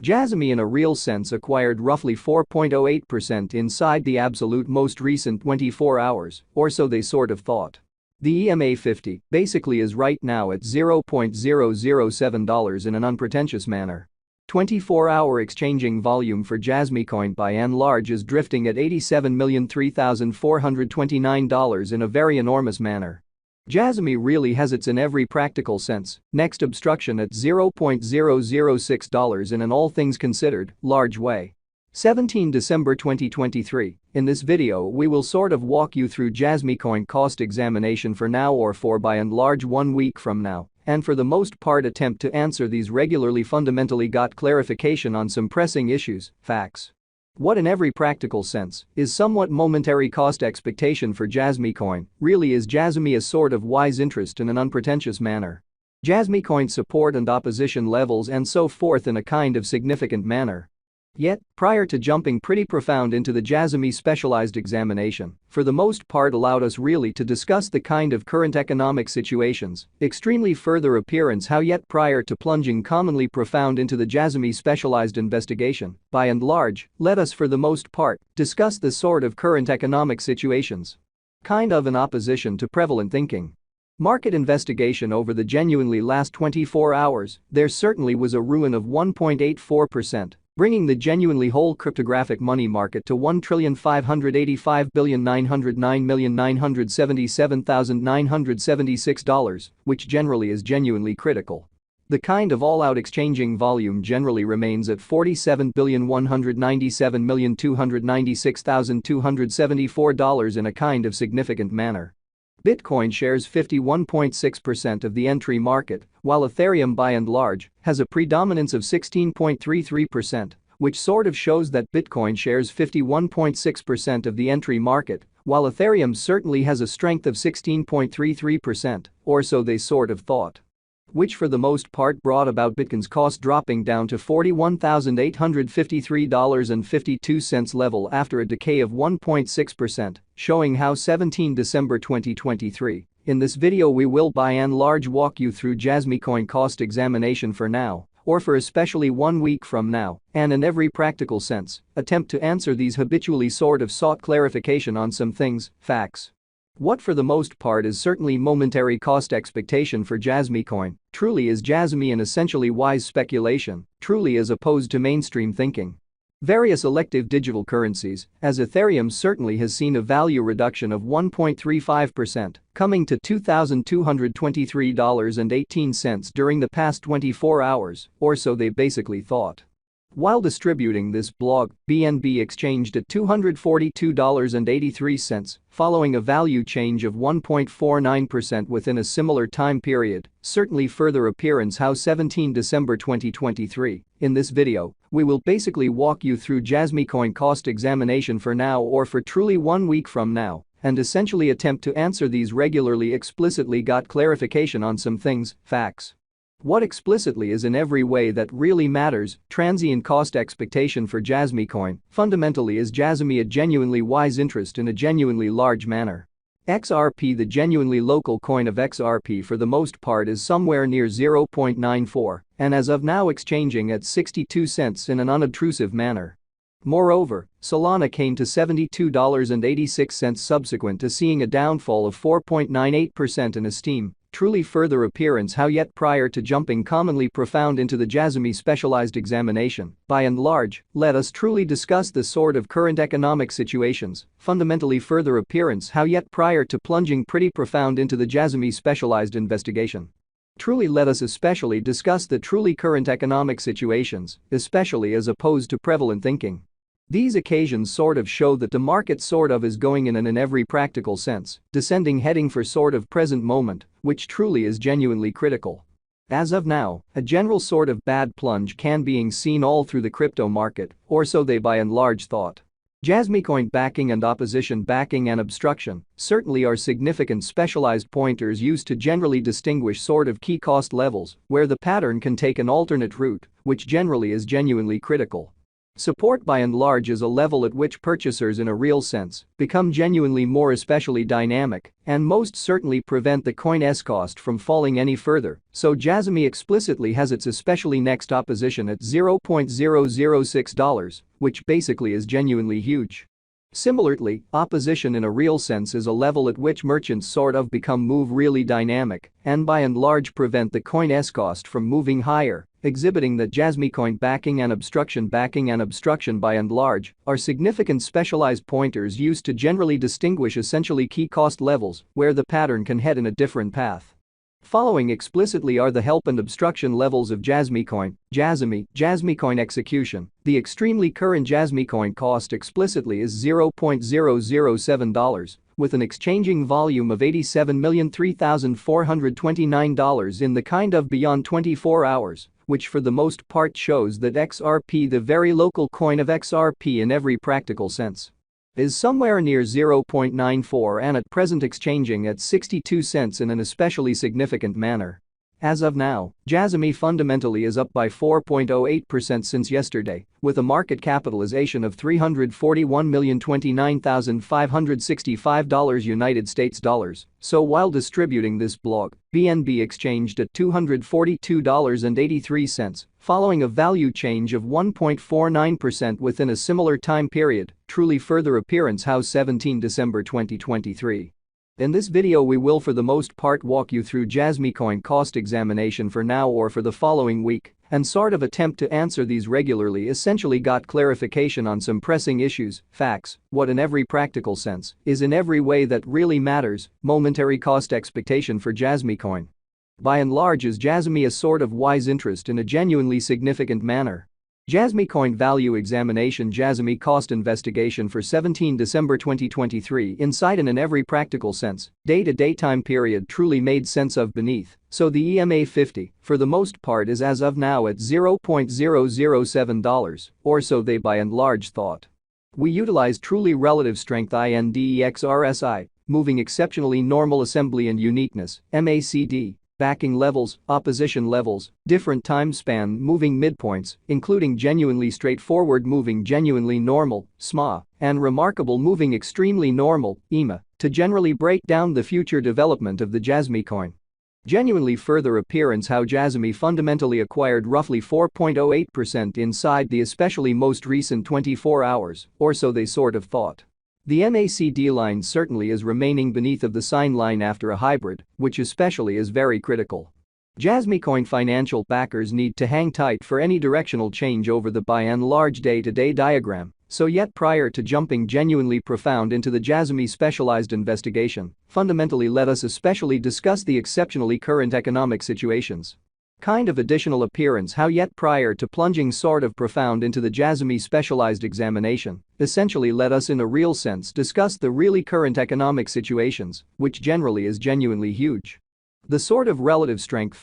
Jasmy in a real sense acquired roughly 4.08% inside the absolute most recent 24 hours, or so they sort of thought. The EMA 50 basically is right now at $0.007 in an unpretentious manner. 24-hour exchanging volume for Jasmy coin by and large is drifting at $87,003,429 in a very enormous manner. Jasmy really has its in every practical sense, next obstruction at $0.006 in an all things considered, large way. 17 December 2023, in this video we will sort of walk you through Jasmy coin cost examination for now or for by and large 1 week from now, and for the most part attempt to answer these regularly fundamentally got clarification on some pressing issues, facts. What in every practical sense is somewhat momentary cost expectation for Jasmy coin, really is Jasmy a sort of wise interest in an unpretentious manner. Jasmy coin support and opposition levels and so forth in a kind of significant manner. Yet, prior to jumping pretty profound into the Jasmy specialized examination, for the most part allowed us really to discuss the kind of current economic situations, extremely further appearance how yet prior to plunging commonly profound into the Jasmy specialized investigation, by and large, let us for the most part discuss the sort of current economic situations. Kind of in opposition to prevalent thinking. Market investigation over the genuinely last 24 hours, there certainly was a ruin of 1.84%. Bringing the genuinely whole cryptographic money market to $1,585,909,977,976, which generally is genuinely critical. The kind of all-out exchanging volume generally remains at $47,197,296,274 in a kind of significant manner. Bitcoin shares 51.6% of the entry market, while Ethereum by and large has a predominance of 16.33%, which sort of shows that Bitcoin shares 51.6% of the entry market, while Ethereum certainly has a strength of 16.33%, or so they sort of thought. Which for the most part brought about Bitcoin's cost dropping down to $41,853.52 level after a decay of 1.6%, showing how 17 December 2023. In this video we will by and large walk you through Jasmy coin cost examination for now, or for especially 1 week from now, and in every practical sense, attempt to answer these habitually sort of sought clarification on some things, facts. What for the most part is certainly momentary cost expectation for Jasmy coin, truly is Jasmy an essentially wise speculation, truly as opposed to mainstream thinking. Various elective digital currencies, as Ethereum certainly has seen a value reduction of 1.35%, coming to $2,223.18 during the past 24 hours, or so they basically thought. While distributing this blog, BNB exchanged at $242.83, following a value change of 1.49% within a similar time period, certainly further appearance how 17 December 2023. In this video, we will basically walk you through Jasmy coin cost examination for now or for truly 1 week from now, and essentially attempt to answer these regularly explicitly got clarification on some things, facts. What explicitly is in every way that really matters, transient cost expectation for Jasmy coin, fundamentally is Jasmy a genuinely wise interest in a genuinely large manner. XRP, the genuinely local coin of XRP for the most part is somewhere near 0.94 and as of now exchanging at 62 cents in an unobtrusive manner. Moreover, Solana came to $72.86 subsequent to seeing a downfall of 4.98% in esteem. Truly further appearance how yet prior to jumping commonly profound into the Jasmy specialized examination, by and large, let us truly discuss the sort of current economic situations, fundamentally further appearance how yet prior to plunging pretty profound into the Jasmy specialized investigation. Truly let us especially discuss the truly current economic situations, especially as opposed to prevalent thinking. These occasions sort of show that the market sort of is going in every practical sense, descending heading for sort of present moment, which truly is genuinely critical. As of now, a general sort of bad plunge can being seen all through the crypto market, or so they by and large thought. Jasmy coin backing and opposition backing and obstruction certainly are significant specialized pointers used to generally distinguish sort of key cost levels where the pattern can take an alternate route, which generally is genuinely critical. Support by and large is a level at which purchasers in a real sense become genuinely more especially dynamic and most certainly prevent the coin's cost from falling any further, so Jasmy explicitly has its especially next opposition at $0.006, which basically is genuinely huge. Similarly, opposition in a real sense is a level at which merchants sort of become move really dynamic and by and large prevent the coin's cost from moving higher, exhibiting that Jasmy coin backing and obstruction by and large are significant specialized pointers used to generally distinguish essentially key cost levels where the pattern can head in a different path. Following explicitly are the help and obstruction levels of Jasmy coin execution. The extremely current Jasmy coin cost explicitly is $0.007, with an exchanging volume of $87,003,429 in the kind of beyond 24 hours, which for the most part shows that XRP, the very local coin of XRP in every practical sense, is somewhere near 0.94 and at present exchanging at 62 cents in an especially significant manner. As of now, Jasmy fundamentally is up by 4.08% since yesterday, with a market capitalization of $341,029,565 United States dollars. So while distributing this blog, BNB exchanged at $242.83, following a value change of 1.49% within a similar time period, truly further appearance how 17 December 2023. In this video we will for the most part walk you through Jasmy coin cost examination for now or for the following week and sort of attempt to answer these regularly, essentially got clarification on some pressing issues, facts, what in every practical sense is in every way that really matters, momentary cost expectation for Jasmy coin. By and large is Jasmy a sort of wise interest in a genuinely significant manner? Jasmy coin value examination. Jasmy cost investigation for 17 December 2023 insight in every practical sense, day-to-day time period truly made sense of beneath, so the EMA 50, for the most part is as of now at $0.007, or so they by and large thought. We utilized truly relative strength INDEX RSI, moving exceptionally normal assembly and uniqueness, MACD, backing levels, opposition levels, different time span moving midpoints, including genuinely straightforward moving genuinely normal, SMA, and remarkable moving extremely normal, EMA, to generally break down the future development of the Jasmy coin. Genuinely further appearance how Jasmy fundamentally acquired roughly 4.08% inside the especially most recent 24 hours, or so they sort of thought. The MACD line certainly is remaining beneath of the sign line after a hybrid, which especially is very critical. Jasmy coin financial backers need to hang tight for any directional change over the by and large day-to-day diagram, so yet prior to jumping genuinely profound into the Jasmy specialized investigation, fundamentally let us especially discuss the exceptionally current economic situations. Kind of additional appearance how yet prior to plunging sort of profound into the Jasmy specialized examination, essentially let us in a real sense discuss the really current economic situations, which generally is genuinely huge. The sort of relative strength